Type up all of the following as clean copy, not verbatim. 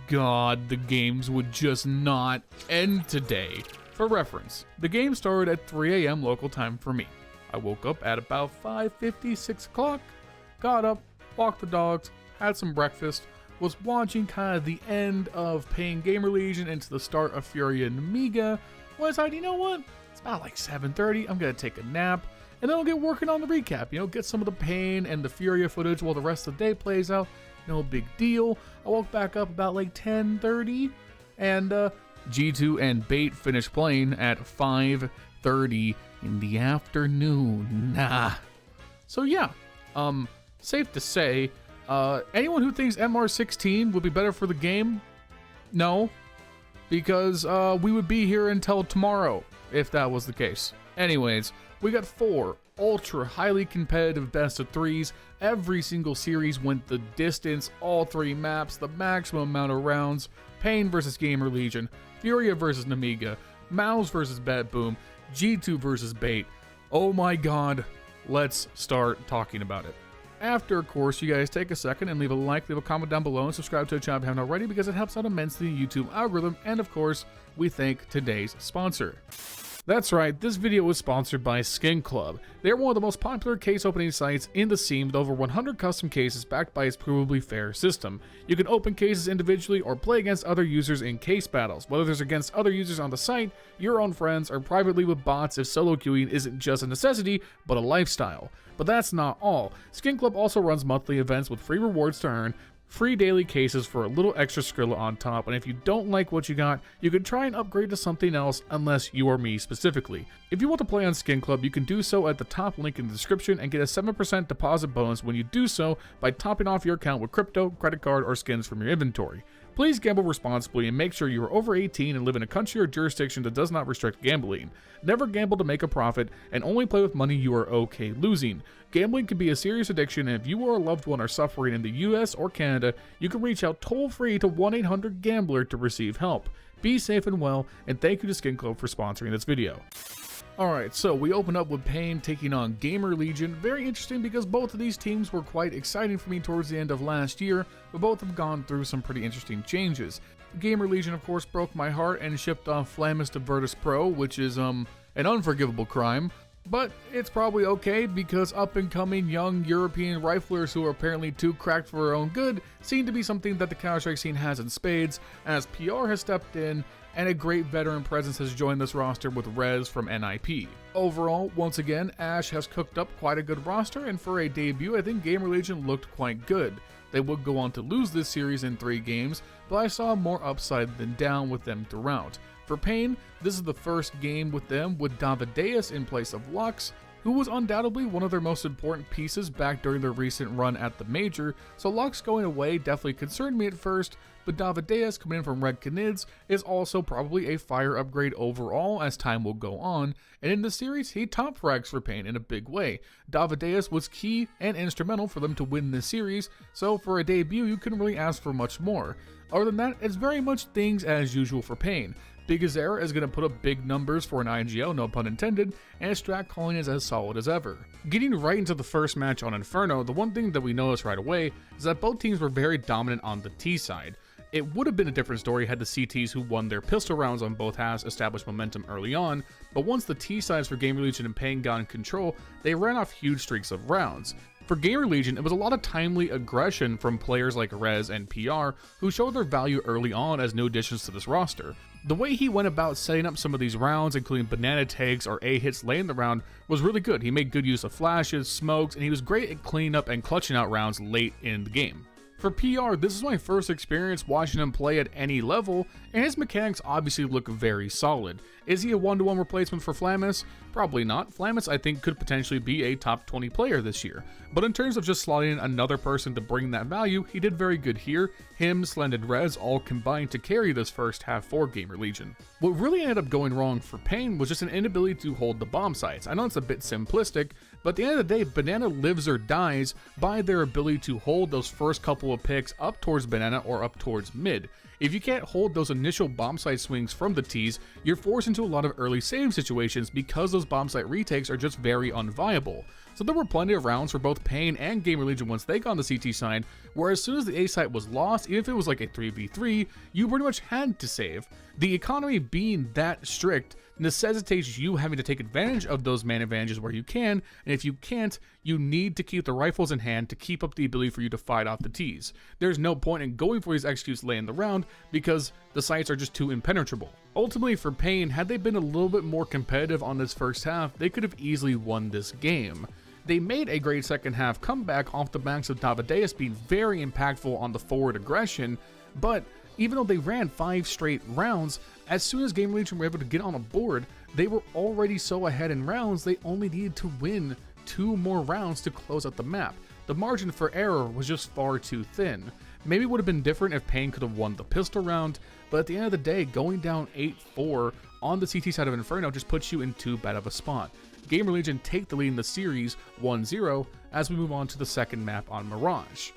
God, the games would just not end today. For reference, the game started at 3 a.m. local time for me. I woke up at about 5:50, 6 o'clock, got up, walked the dogs, had some breakfast, was watching kind of the end of Pain GamerLegion into the start of Furia and Nemiga. Well, I decided, you know what? It's about like 7:30, I'm gonna take a nap, and then I'll get working on the recap, get some of the Pain and the Furia footage while the rest of the day plays out. No big deal. I woke back up about like 10:30, and G2 and Bait finished playing at 5:30 in the afternoon. So yeah, safe to say, anyone who thinks MR16 would be better for the game, no, because we would be here until tomorrow if that was the case. Anyways, we got 4 ultra highly competitive best of 3s. Every single series went the distance, all 3 maps, the maximum amount of rounds. Pain versus GamerLegion, Furia versus Nemiga, Mouz versus BetBoom, G2 versus Bait. Oh my god, let's start talking about it. After, of course, you guys take a second and leave a like, leave a comment down below, and subscribe to the channel if you haven't already, because it helps out immensely the YouTube algorithm. And of course, we thank today's sponsor. That's right, this video was sponsored by Skin Club. They're one of the most popular case opening sites in the scene, with over 100 custom cases backed by its provably fair system. You can open cases individually or play against other users in case battles, whether it's against other users on the site, your own friends, or privately with bots if solo queuing isn't just a necessity, but a lifestyle. But that's not all. Skin Club also runs monthly events with free rewards to earn, free daily cases for a little extra Skrilla on top, and if you don't like what you got, you can try and upgrade to something else, unless you are me specifically. If you want to play on Skin Club, you can do so at the top link in the description and get a 7% deposit bonus when you do so by topping off your account with crypto, credit card, or skins from your inventory. Please gamble responsibly and make sure you are over 18 and live in a country or jurisdiction that does not restrict gambling. Never gamble to make a profit, and only play with money you are okay losing. Gambling can be a serious addiction, and if you or a loved one are suffering in the US or Canada, you can reach out toll-free to 1-800-GAMBLER to receive help. Be safe and well, and thank you to Skin Club for sponsoring this video. Alright, so we open up with Pain taking on GamerLegion. Very interesting because both of these teams were quite exciting for me towards the end of last year, but both have gone through some pretty interesting changes. GamerLegion, of course, broke my heart and shipped off Flammus to Virtus Pro, which is an unforgivable crime. But it's probably okay because up-and-coming young European riflers who are apparently too cracked for their own good seem to be something that the Counter-Strike scene has in spades, as PR has stepped in and a great veteran presence has joined this roster with Rez from NIP. Overall, once again, Ash has cooked up quite a good roster, and for a debut, I think GamerLegion looked quite good. They would go on to lose this series in 3 games, but I saw more upside than down with them throughout. For Pain, this is the first game with them with Davideus in place of Lux, who was undoubtedly one of their most important pieces back during their recent run at the Major, so Lux going away definitely concerned me at first, but Davideus coming in from Red Canids is also probably a fire upgrade overall as time will go on, and in the series he top frags for Pain in a big way. Davideus was key and instrumental for them to win this series, so for a debut you couldn't really ask for much more. Other than that, it's very much things as usual for Pain. Big Azera is going to put up big numbers for an IGL, no pun intended, and his strat calling is as solid as ever. Getting right into the first match on Inferno, the one thing that we noticed right away is that both teams were very dominant on the T side. It would have been a different story had the CTs who won their pistol rounds on both halves established momentum early on, but once the T sides for GamerLegion and Pain got in control, they ran off huge streaks of rounds. For GamerLegion, it was a lot of timely aggression from players like Rez and PR, who showed their value early on as new additions to this roster. The way he went about setting up some of these rounds, including banana takes or A-hits late in the round, was really good. He made good use of flashes, smokes, and he was great at cleaning up and clutching out rounds late in the game. For PR, this is my first experience watching him play at any level, and his mechanics obviously look very solid. Is he a one-to-one replacement for Flammus? Probably not. Flammus, I think, could potentially be a top 20 player this year. But in terms of just slotting in another person to bring that value, he did very good here. Him, Slended Rez all combined to carry this first half for GamerLegion. What really ended up going wrong for Pain was just an inability to hold the bomb sites. I know it's a bit simplistic, but at the end of the day, Banana lives or dies by their ability to hold those first couple of picks up towards Banana or up towards mid. If you can't hold those initial bomb site swings from the T's, you're forced into a lot of early save situations because those bomb site retakes are just very unviable. So there were plenty of rounds for both Pain and GamerLegion once they got on the CT side, where as soon as the A site was lost, even if it was like a 3v3, you pretty much had to save. The economy being that strict necessitates you having to take advantage of those man advantages where you can, and if you can't, you need to keep the rifles in hand to keep up the ability for you to fight off the Ts. There's no point in going for these executes late in the round because the sites are just too impenetrable. Ultimately for Pain, had they been a little bit more competitive on this first half, they could have easily won this game. They made a great second half comeback off the backs of Davideus being very impactful on the forward aggression, but even though they ran 5 straight rounds, as soon as GamerLegion were able to get on a board, they were already so ahead in rounds, they only needed to win 2 more rounds to close out the map. The margin for error was just far too thin. Maybe it would have been different if Pain could have won the pistol round, but at the end of the day, going down 8-4 on the CT side of Inferno just puts you in too bad of a spot. GamerLegion take the lead in the series 1-0 as we move on to the second map on Mirage.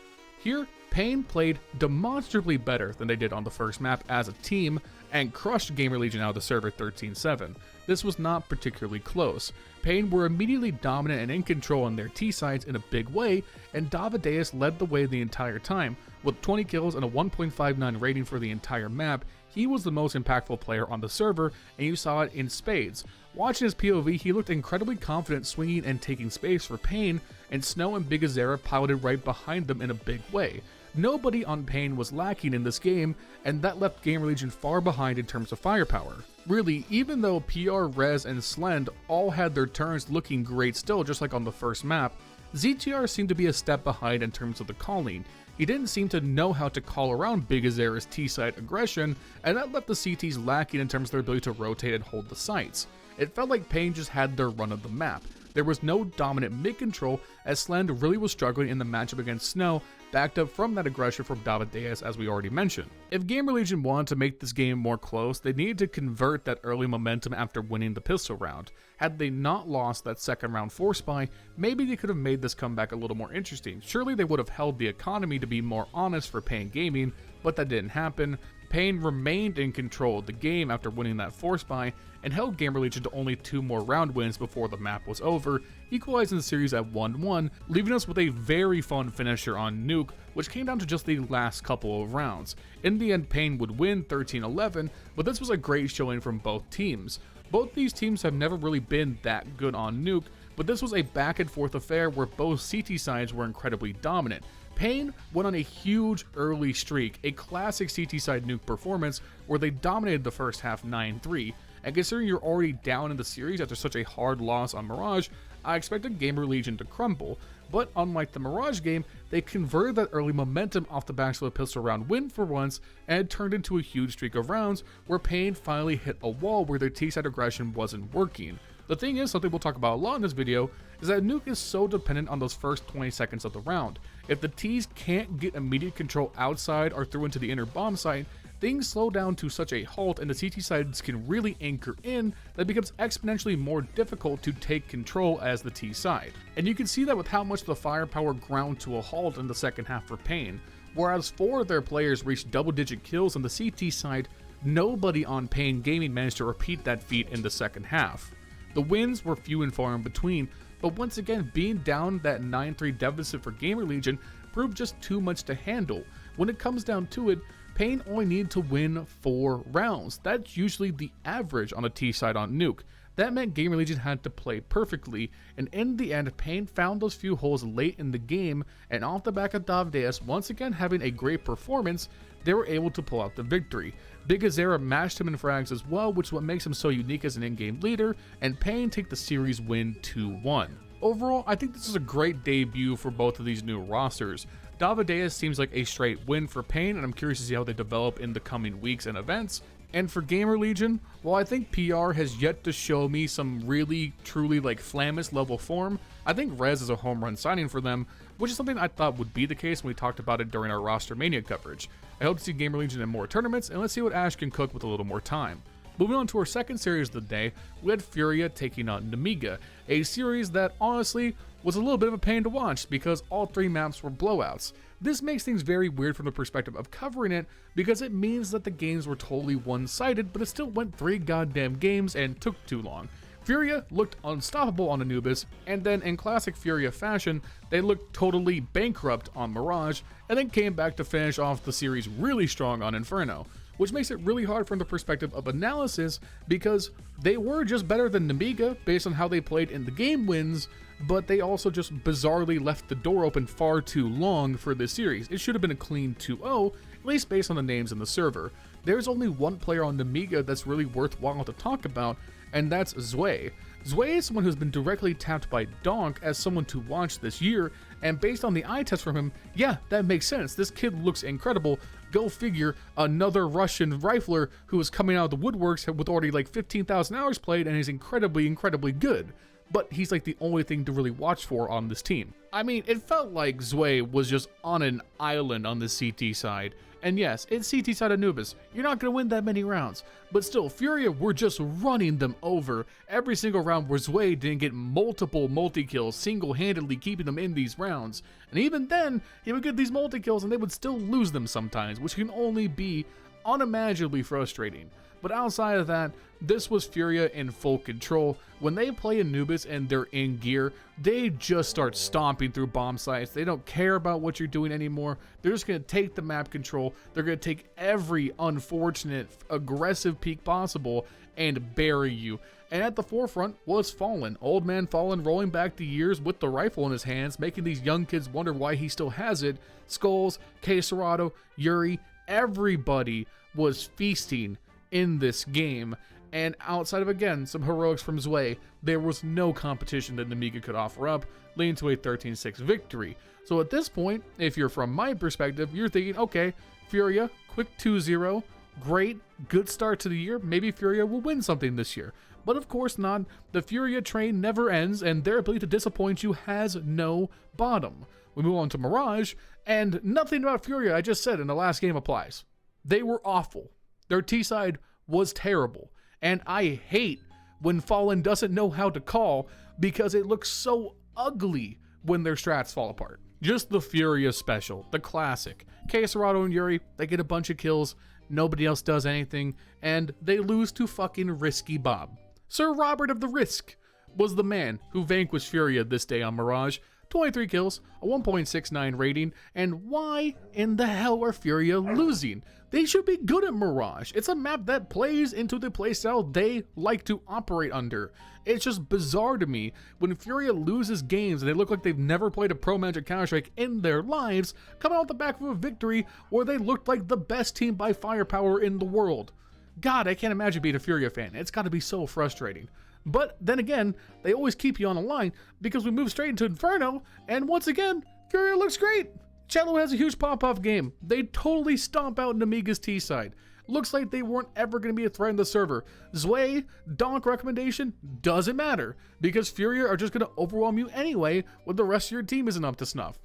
Here, Pain played demonstrably better than they did on the first map as a team and crushed GamerLegion out of the server 13-7. This was not particularly close. Pain were immediately dominant and in control on their T sides in a big way, and Davideus led the way the entire time. With 20 kills and a 1.59 rating for the entire map, he was the most impactful player on the server, and you saw it in spades. Watching his POV, he looked incredibly confident swinging and taking space for Pain, and Snow and Big Azera piloted right behind them in a big way. Nobody on Pain was lacking in this game, and that left GamerLegion far behind in terms of firepower. Really, even though PR, Rez, and Slend all had their turns looking great still, just like on the first map, ZTR seemed to be a step behind in terms of the calling. He didn't seem to know how to call around Big Azera's T-side aggression, and that left the CTs lacking in terms of their ability to rotate and hold the sites. It felt like Pain just had their run of the map. There was no dominant mid-control, as Slend really was struggling in the matchup against Snow, backed up from that aggression from Davideus as we already mentioned. If GamerLegion wanted to make this game more close, they needed to convert that early momentum after winning the pistol round. Had they not lost that second round force buy, maybe they could have made this comeback a little more interesting. Surely they would have held the economy to be more honest for Pain Gaming, but that didn't happen. Pain remained in control of the game after winning that force buy, and held GamerLegion to only 2 more round wins before the map was over, equalizing the series at 1-1, leaving us with a very fun finisher on Nuke, which came down to just the last couple of rounds. In the end, Pain would win 13-11, but this was a great showing from both teams. Both these teams have never really been that good on Nuke, but this was a back and forth affair where both CT sides were incredibly dominant. Pain went on a huge early streak, a classic CT side Nuke performance where they dominated the first half 9-3, and considering you're already down in the series after such a hard loss on Mirage, I expected GamerLegion to crumble, but unlike the Mirage game, they converted that early momentum off the backs of a pistol round win for once, and it turned into a huge streak of rounds where Pain finally hit a wall where their T-side aggression wasn't working. The thing is, something we'll talk about a lot in this video, is that Nuke is so dependent on those first 20 seconds of the round. If the Ts can't get immediate control outside or through into the inner bomb site, things slow down to such a halt and the CT sides can really anchor in that it becomes exponentially more difficult to take control as the T side. And you can see that with how much the firepower ground to a halt in the second half for Pain. Whereas 4 of their players reached double-digit kills on the CT side, nobody on Pain Gaming managed to repeat that feat in the second half. The wins were few and far in between, but once again, being down that 9-3 deficit for GamerLegion proved just too much to handle. When it comes down to it, Pain only needed to win 4 rounds. That's usually the average on a T side on Nuke. That meant GamerLegion had to play perfectly, and in the end, Pain found those few holes late in the game, and off the back of Davideus once again having a great performance, they were able to pull out the victory. Big Azera matched him in frags as well, which is what makes him so unique as an in-game leader, and Pain take the series win 2-1. Overall, I think this is a great debut for both of these new rosters. Davideus seems like a straight win for Pain, and I'm curious to see how they develop in the coming weeks and events. And for GamerLegion, while I think PR has yet to show me some really, truly like Flamus level form, I think Rez is a home run signing for them, which is something I thought would be the case when we talked about it during our Roster Mania coverage. I hope to see GamerLegion in more tournaments, and let's see what Ash can cook with a little more time. Moving on to our second series of the day, we had Furia taking on Nemiga, a series that honestly was a little bit of a pain to watch because all 3 maps were blowouts. This makes things very weird from the perspective of covering it because it means that the games were totally one-sided, but it still went 3 goddamn games and took too long. Furia looked unstoppable on Anubis, and then in classic Furia fashion, they looked totally bankrupt on Mirage, and then came back to finish off the series really strong on Inferno, which makes it really hard from the perspective of analysis because they were just better than Nemiga based on how they played in the game wins, but they also just bizarrely left the door open far too long for this series. It should have been a clean 2-0, at least based on the names in the server. There's only one player on Nemiga that's really worthwhile to talk about, and that's Zwei. Zwei is someone who's been directly tapped by Donk as someone to watch this year, and based on the eye test from him, yeah, that makes sense. This kid looks incredible. Go figure, another Russian rifler who is coming out of the woodworks with already like 15,000 hours played and is incredibly good. But he's like the only thing to really watch for on this team. I mean, it felt like Zwei was just on an island on the CT side. And yes, it's CT side Anubis. You're not going to win that many rounds. But still, Furia were just running them over every single round where Zwei didn't get multiple multi-kills, single-handedly keeping them in these rounds. And even then, he would get these multi-kills and they would still lose them sometimes, which can only be unimaginably frustrating. But outside of that, this was Furia in full control. When they play Anubis and they're in gear, they just start stomping through bomb sites. They don't care about what you're doing anymore. They're just going to take the map control. They're going to take every unfortunate, aggressive peak possible and bury you. And at the forefront was Fallen. Old man Fallen rolling back the years with the rifle in his hands, making these young kids wonder why he still has it. Skulls, Serato, Yuri, everybody was feasting in this game, and outside of, again, some heroics from Zwei, there was no competition that Nemiga could offer up, leading to a 13-6 victory. So at this point, if you're from my perspective, you're thinking, okay, Furia, quick 2-0, great, good start to the year, maybe Furia will win something this year. But of course not, the Furia train never ends, and their ability to disappoint you has no bottom. We move on to Mirage, and nothing about Furia I just said in the last game applies. They were awful. Their T-side was terrible, and I hate when Fallen doesn't know how to call because it looks so ugly when their strats fall apart. Just the Furia special, the classic. Serato and Yuri, they get a bunch of kills, nobody else does anything, and they lose to fucking Risky Bob. Sir Robert of the Risk was the man who vanquished Furia this day on Mirage. 23 kills, a 1.69 rating, and why in the hell are Furia losing? They should be good at Mirage. It's a map that plays into the playstyle they like to operate under. It's just bizarre to me when Furia loses games and they look like they've never played a pro Magic Counter-Strike in their lives, coming out the back of a victory where they looked like the best team by firepower in the world. God, I can't imagine being a Furia fan. It's got to be so frustrating. But then again, they always keep you on the line because we move straight into Inferno, and once again, Furia looks great. Cello has a huge pop-off game. They totally stomp out Nemiga's T-side. Looks like they weren't ever going to be a threat in the server. Zwei, Donk recommendation, doesn't matter, because Furia are just going to overwhelm you anyway when the rest of your team isn't up to snuff.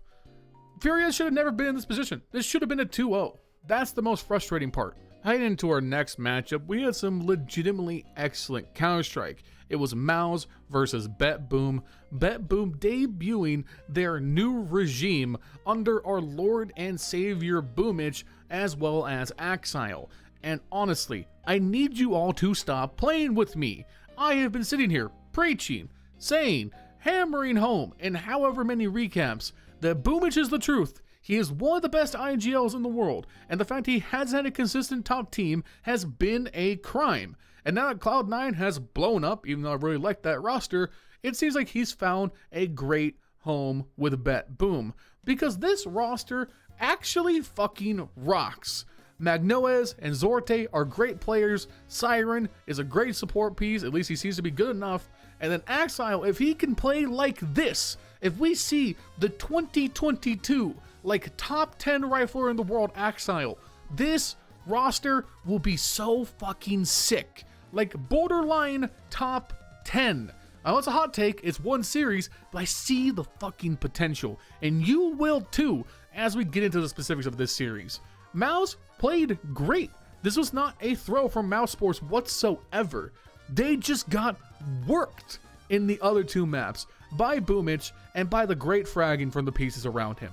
Furia should have never been in this position. This should have been a 2-0. That's the most frustrating part. Heading into our next matchup, we had some legitimately excellent Counter-Strike. It was Mouz versus BetBoom. BetBoom debuting their new regime under our Lord and Savior Boomich as well as Axile. And honestly, I need you all to stop playing with me. I have been sitting here preaching, saying, hammering home in however many recaps that Boomich is the truth. He is one of the best IGLs in the world, and the fact he hasn't had a consistent top team has been a crime. And now that Cloud9 has blown up, even though I really like that roster, it seems like he's found a great home with BetBoom, because this roster actually fucking rocks. Magnoez and Zorte are great players. Siren is a great support piece, at least he seems to be good enough. And then Axile, if he can play like this, if we see the 2022 like top 10 rifler in the world Axile, this roster will be so fucking sick. Like borderline top 10. I know it's a hot take, it's one series, but I see the fucking potential. And you will too, as we get into the specifics of this series. Mouz played great. This was not a throw from Mouz Sports whatsoever. They just got worked in the other two maps by Boomich and by the great fragging from the pieces around him.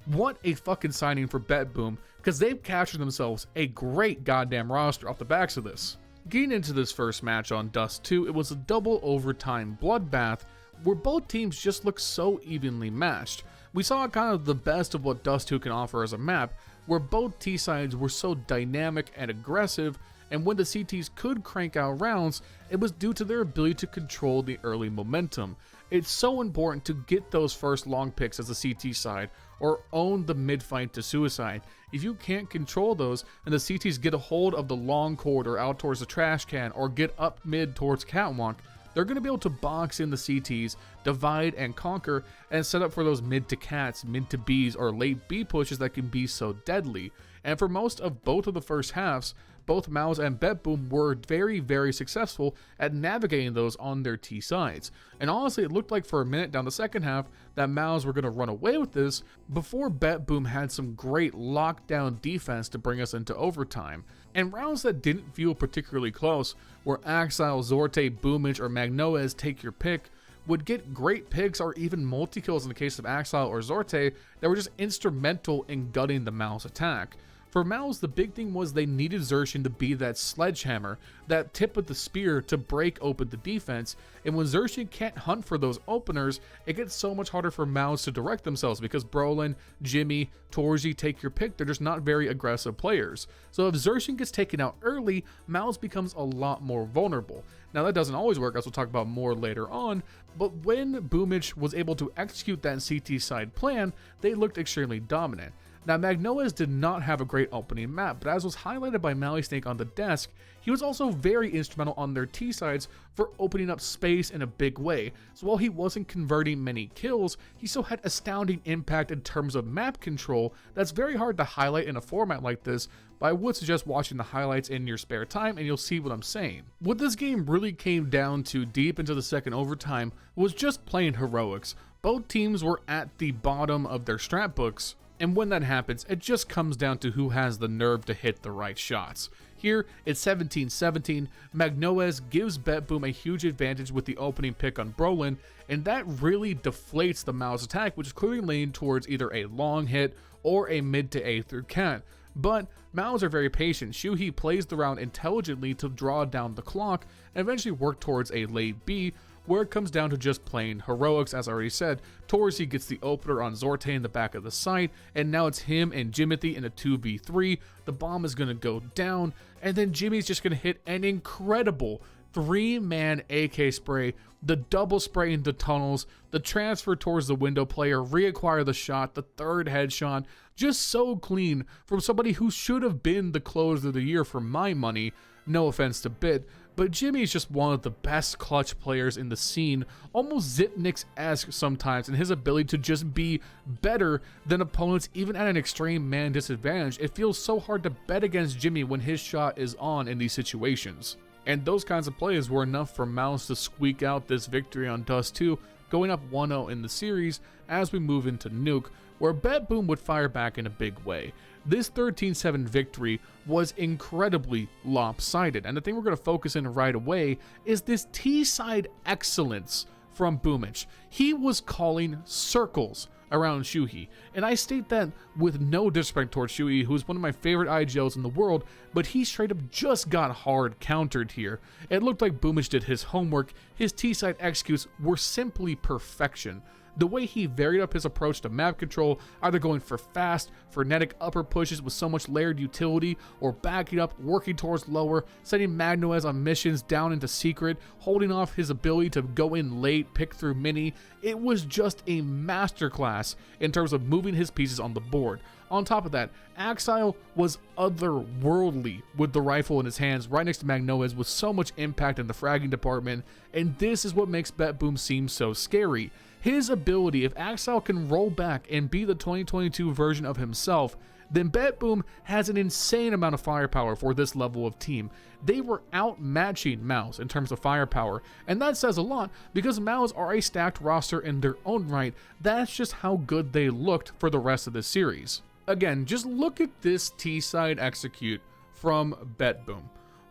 What a fucking signing for BetBoom, because they've captured themselves a great goddamn roster off the backs of this. Getting into this first match on Dust 2, it was a double overtime bloodbath where both teams just looked so evenly matched. We saw kind of the best of what Dust 2 can offer as a map, where both T-sides were so dynamic and aggressive, and when the CTs could crank out rounds, it was due to their ability to control the early momentum. It's so important to get those first long picks as a CT side, or own the mid fight to suicide. If you can't control those, and the CTs get a hold of the long corridor out towards the trash can, or get up mid towards catwalk, they're going to be able to box in the CTs, divide and conquer, and set up for those mid to cats, mid to Bs, or late B pushes that can be so deadly. And for most of both of the first halves, both Mouz and BetBoom were very, very successful at navigating those on their T sides. And honestly, it looked like for a minute down the second half that Mouz were going to run away with this before BetBoom had some great lockdown defense to bring us into overtime. And rounds that didn't feel particularly close, where Axile, Zorte, Bubblesj, or Magnoez, take your pick, would get great picks or even multi-kills in the case of Axile or Zorte that were just instrumental in gutting the Mouz attack. For Mouz, the big thing was they needed Xerxin to be that sledgehammer, that tip of the spear to break open the defense, and when Xerxin can't hunt for those openers, it gets so much harder for Mouz to direct themselves because Brolin, Jimmy, Torzi, take your pick, they're just not very aggressive players. So if Xerxin gets taken out early, Mouz becomes a lot more vulnerable. Now that doesn't always work, as we'll talk about more later on, but when Bubblesj was able to execute that CT side plan, they looked extremely dominant. Now, Magnoez did not have a great opening map, but as was highlighted by Mallysnake on the desk, he was also very instrumental on their T-sides for opening up space in a big way. So while he wasn't converting many kills, he still had astounding impact in terms of map control that's very hard to highlight in a format like this, but I would suggest watching the highlights in your spare time and you'll see what I'm saying. What this game really came down to deep into the second overtime was just plain heroics. Both teams were at the bottom of their strat books, and when that happens, it just comes down to who has the nerve to hit the right shots. Here, it's 17-17, Magnoez gives BetBoom a huge advantage with the opening pick on Brolin, and that really deflates the Mouz attack, which is clearly leaning towards either a long hit or a mid to A through cat. But Mouz are very patient. Shuhi plays the round intelligently to draw down the clock and eventually work towards a late B, where it comes down to just plain heroics. As I already said, Torzi gets the opener on Zorte in the back of the site, and now it's him and Jimothy in a 2v3. The bomb is going to go down, and then Jimmy's just going to hit an incredible 3-man AK spray, the double spray into tunnels, the transfer towards the window player, reacquire the shot, the third headshot, just so clean from somebody who should have been the closer of the year for my money. No offense to Bit, but Jimmy is just one of the best clutch players in the scene, almost Zipnix-esque sometimes in his ability to just be better than opponents even at an extreme man disadvantage. It feels so hard to bet against Jimmy when his shot is on in these situations. And those kinds of plays were enough for Mouz to squeak out this victory on Dust 2, going up 1-0 in the series as we move into Nuke, where BetBoom would fire back in a big way. This 13-7 victory was incredibly lopsided, and the thing we're going to focus in right away is this T-side excellence from Bubblesj. He was calling circles around Shuhi, and I state that with no disrespect towards Shuhi, who is one of my favorite IGLs in the world, but he straight up just got hard countered here. It looked like Bubblesj did his homework. His T-side executes were simply perfection. The way he varied up his approach to map control, either going for fast, frenetic upper pushes with so much layered utility, or backing up, working towards lower, sending Magnoez on missions down into secret, holding off his ability to go in late, pick through mini. It was just a masterclass in terms of moving his pieces on the board. On top of that, Axile was otherworldly with the rifle in his hands right next to Magnoez with so much impact in the fragging department, and this is what makes BetBoom seem so scary. His ability, if Axile can roll back and be the 2022 version of himself, then BetBoom has an insane amount of firepower for this level of team. They were outmatching Mouz in terms of firepower, and that says a lot because Mouz are a stacked roster in their own right. That's just how good they looked for the rest of the series. Again, just look at this T-side execute from BetBoom.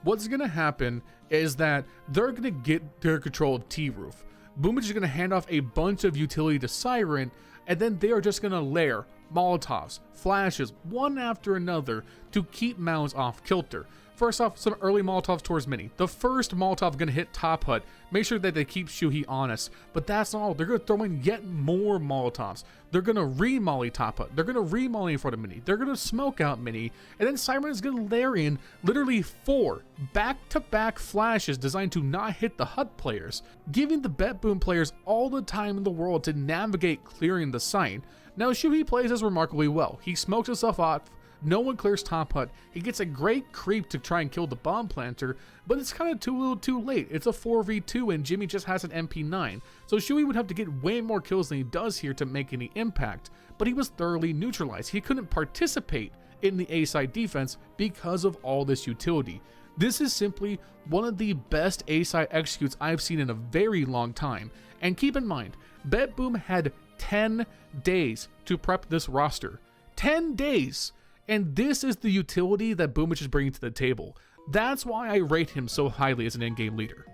What's going to happen is that they're going to get their control of T-Roof. Bubblesj is going to hand off a bunch of utility to Siren, and then they are just going to layer Molotovs, flashes, one after another to keep Mouz off kilter. First off, some early Molotovs towards Mini. The first Molotov gonna hit top hut. Make sure that they keep Shuhei honest. But that's not all. They're gonna throw in yet more Molotovs. They're gonna re-molly top hut. They're gonna re-molly in front of Mini. They're gonna smoke out Mini. And then Siren is gonna layer in literally 4 back-to-back flashes designed to not hit the hut players, giving the BetBoom players all the time in the world to navigate clearing the site. Now Shuhei plays this remarkably well. He smokes himself off. No one clears top hut. He gets a great creep to try and kill the bomb planter, but it's kind of too little too late. It's a 4v2 and Jimmy just has an MP9, so Shuhei would have to get way more kills than he does here to make any impact, but he was thoroughly neutralized. He couldn't participate in the A-side defense because of all this utility. This is simply one of the best A-side executes I've seen in a very long time, and keep in mind, BetBoom had 10 days to prep this roster. 10 days! And this is the utility that Bubblesj is bringing to the table. That's why I rate him so highly as an in-game leader.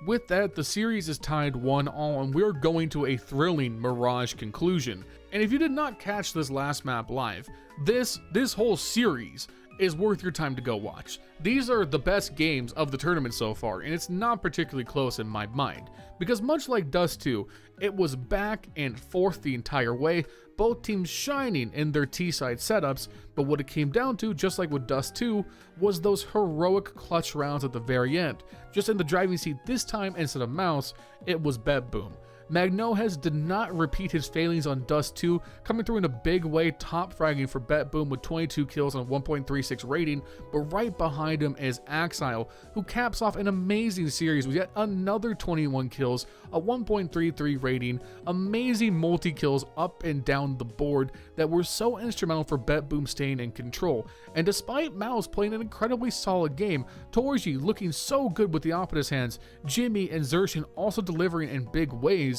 With that, the series is tied 1-1 and we're going to a thrilling Mirage conclusion. And if you did not catch this last map live, this whole series is worth your time to go watch. These are the best games of the tournament so far, and it's not particularly close in my mind, because much like Dust 2, it was back and forth the entire way, both teams shining in their T-side setups, but what it came down to, just like with Dust 2, was those heroic clutch rounds at the very end. Just in the driving seat this time, instead of Mouz, it was BetBoom. LionHeartZ did not repeat his failings on Dust 2, coming through in a big way, top fragging for BetBoom with 22 kills and a 1.36 rating, but right behind him is Axile, who caps off an amazing series with yet another 21 kills, a 1.33 rating, amazing multi-kills up and down the board that were so instrumental for BetBoom staying in control. And despite Mouz playing an incredibly solid game, Torji looking so good with the opposite hands, Jimmy and Zershin also delivering in big ways,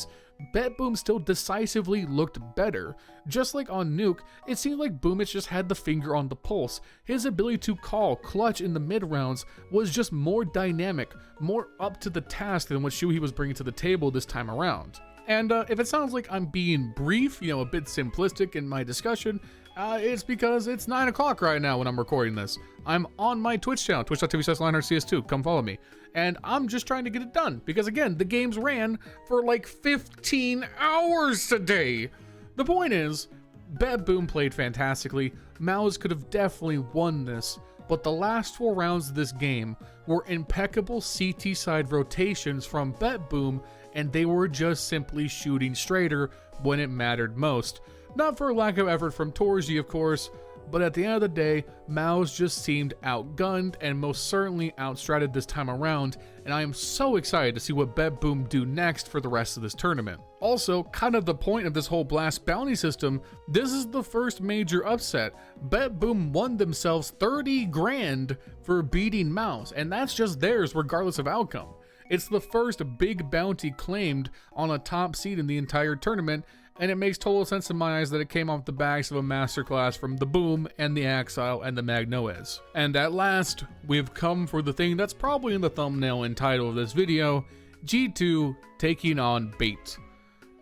BetBoom still decisively looked better. Just like on Nuke, it seemed like Bubblesj just had the finger on the pulse. His ability to call clutch in the mid rounds was just more dynamic, more up to the task than what Shuhei was bringing to the table this time around. And if it sounds like I'm being brief, a bit simplistic in my discussion, it's because it's 9 o'clock right now when I'm recording this. I'm on my Twitch channel, twitch.tv/LionHeartZ2, come follow me. And I'm just trying to get it done, because again, the games ran for like 15 hours today. The point is, BetBoom played fantastically. Mouz could have definitely won this, but the last 4 rounds of this game were impeccable CT side rotations from BetBoom, and they were just simply shooting straighter when it mattered most. Not for a lack of effort from Torji, of course, but at the end of the day, Mouz just seemed outgunned and most certainly outstratted this time around, and I am so excited to see what BetBoom do next for the rest of this tournament. Also, kind of the point of this whole blast bounty system, this is the first major upset. BetBoom won themselves 30 grand for beating Mouz, and that's just theirs regardless of outcome. It's the first big bounty claimed on a top seed in the entire tournament, and it makes total sense in my eyes that it came off the backs of a masterclass from the Boom and the Axile and the LionHeartZ. And at last, we've come for the thing that's probably in the thumbnail and title of this video, G2 taking on Bait.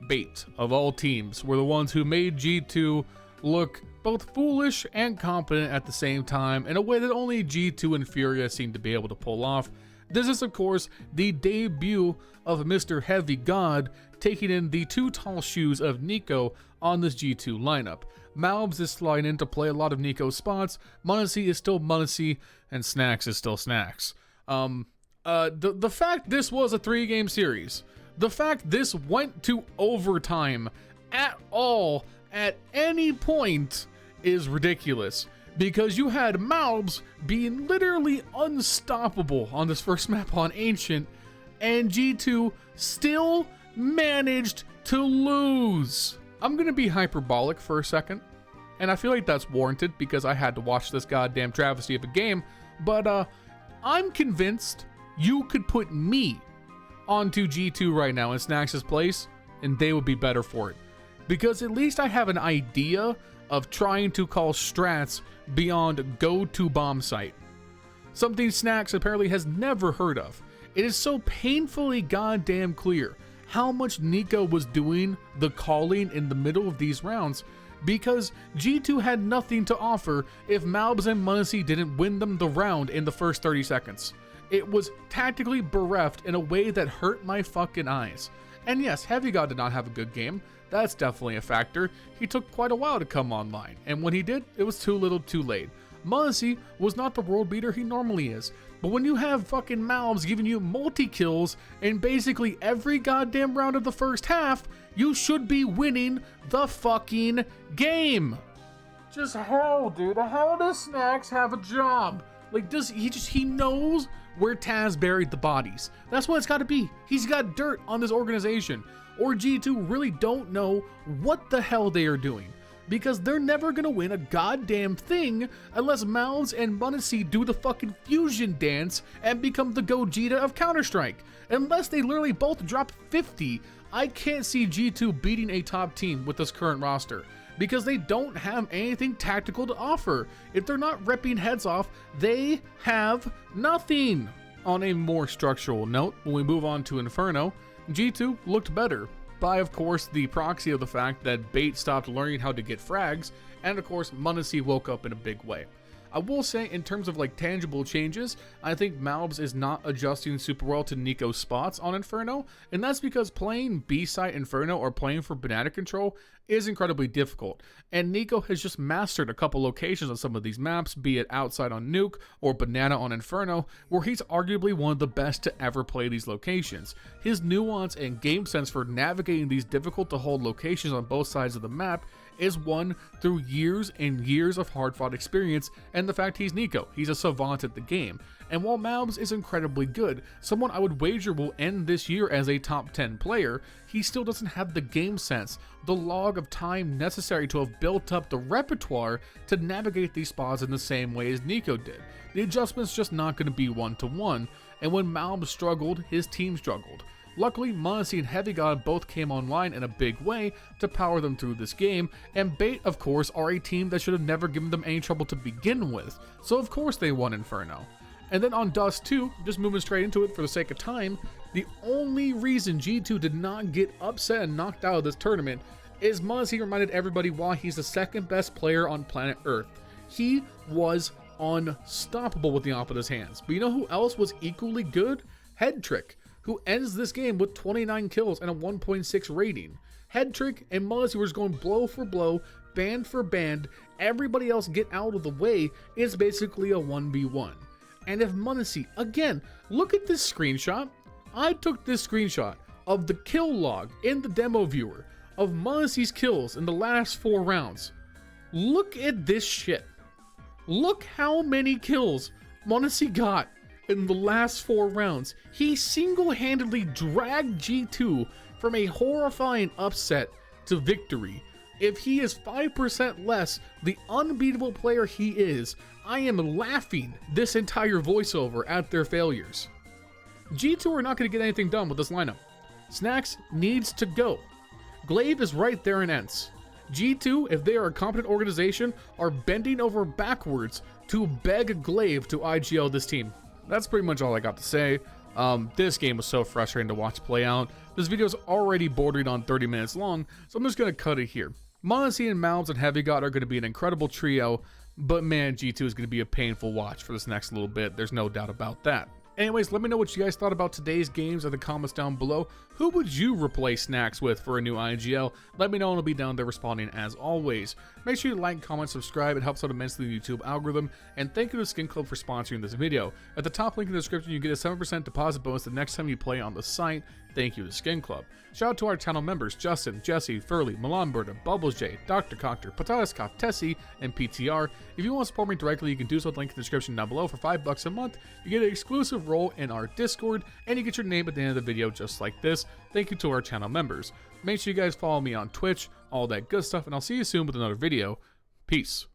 Bait, of all teams, were the ones who made G2 look both foolish and competent at the same time in a way that only G2 and Furia seem to be able to pull off. This is, of course, the debut of Mr. Heavy God taking in the 2 tall shoes of Nico on this G2 lineup. Mouz is sliding in to play a lot of Nico's spots, m0NESY is still m0NESY, and Snacks is still Snacks. The fact this was a 3-game series, the fact this went to overtime at all, at any point, is ridiculous. Because you had Mouz being literally unstoppable on this first map on Ancient, and G2 still managed to lose. I'm gonna be hyperbolic for a second, and I feel like that's warranted because I had to watch this goddamn travesty of a game, but I'm convinced you could put me onto G2 right now in Snacks' place, and they would be better for it. Because at least I have an idea of trying to call strats beyond go to bomb site. Something Snacks apparently has never heard of. It is so painfully goddamn clear how much Nico was doing the calling in the middle of these rounds because G2 had nothing to offer if Mouz and Mouz didn't win them the round in the first 30 seconds. It was tactically bereft in a way that hurt my fucking eyes. And yes, HeavyGod did not have a good game. That's definitely a factor. He took quite a while to come online, and when he did, it was too little too late. Mouz was not the world beater he normally is, but when you have fucking Mouz giving you multi-kills in basically every goddamn round of the first half, you should be winning the fucking game. Just how, dude? How does Snacks have a job? Like, he knows where Taz buried the bodies. That's what it's got to be. He's got dirt on this organization. Or G2 really don't know what the hell they are doing, because they're never gonna win a goddamn thing unless Mouz and Mouz do the fucking fusion dance and become the Gogeta of Counter-Strike. Unless they literally both drop 50, I can't see G2 beating a top team with this current roster, because they don't have anything tactical to offer. If they're not ripping heads off, they have nothing. On a more structural note, when we move on to Inferno, G2 looked better, by of course the proxy of the fact that Bait stopped learning how to get frags, and of course Mouz woke up in a big way. I will say, in terms of like tangible changes, I think Mouz is not adjusting super well to Nico's spots on Inferno, and that's because playing B-side Inferno or playing for banana control is incredibly difficult, and Nico has just mastered a couple locations on some of these maps, be it outside on Nuke or banana on Inferno, where he's arguably one of the best to ever play these locations. His nuance and game sense for navigating these difficult to hold locations on both sides of the map is won through years and years of hard-fought experience, and the fact he's Nico. He's a savant at the game. And while Mouz is incredibly good, someone I would wager will end this year as a top 10 player, he still doesn't have the game sense, the log of time necessary to have built up the repertoire to navigate these spots in the same way as Nico did. The adjustment's just not going to be one-to-one, and when Mouz struggled, his team struggled. Luckily, Mouz and HeavyGod both came online in a big way to power them through this game, and Bait, of course, are a team that should have never given them any trouble to begin with, so of course they won Inferno. And then on Dust 2, just moving straight into it for the sake of time, the only reason G2 did not get upset and knocked out of this tournament is Mouz reminded everybody why he's the second best player on planet Earth. He was unstoppable with the op in his hands. But you know who else was equally good? Headtrick, who ends this game with 29 kills and a 1.6 rating. Headtrick and Mouz were going blow for blow, band for band, everybody else get out of the way. It's basically a 1v1. And if Mouz, again, look at this screenshot. I took this screenshot of the kill log in the demo viewer of Mouz's kills in the last 4 rounds. Look at this shit. Look how many kills Mouz got in the last 4 rounds. He single-handedly dragged G2 from a horrifying upset to victory. If he is 5% less the unbeatable player he is, I am laughing this entire voiceover at their failures. G2 are not going to get anything done with this lineup. Snacks needs to go. Glaive is right there in Ents. G2, if they are a competent organization, are bending over backwards to beg Glaive to IGL this team. That's pretty much all I got to say. This game was so frustrating to watch play out. This video is already bordering on 30 minutes long, so I'm just going to cut it here. Mouz and Mouz and HeavyGod are going to be an incredible trio, but man, G2 is going to be a painful watch for this next little bit. There's no doubt about that. Anyways, let me know what you guys thought about today's games in the comments down below. Who would you replace Snacks with for a new IGL? Let me know and I'll be down there responding as always. Make sure you like, comment, subscribe. It helps out immensely the YouTube algorithm. And thank you to Skin Club for sponsoring this video. At the top link in the description, you get a 7% deposit bonus the next time you play on the site. Thank you to Skin Club. Shout out to our channel members, Justin, Jesse, Furley, Milan Berta, Bubblesj, Dr. Cocktor, Patatas Kaftesi, and PTR. If you want to support me directly, you can do so with the link in the description down below. For $5 a month, you get an exclusive role in our Discord, and you get your name at the end of the video just like this. Thank you to our channel members. Make sure you guys follow me on Twitch, all that good stuff, and I'll see you soon with another video. Peace.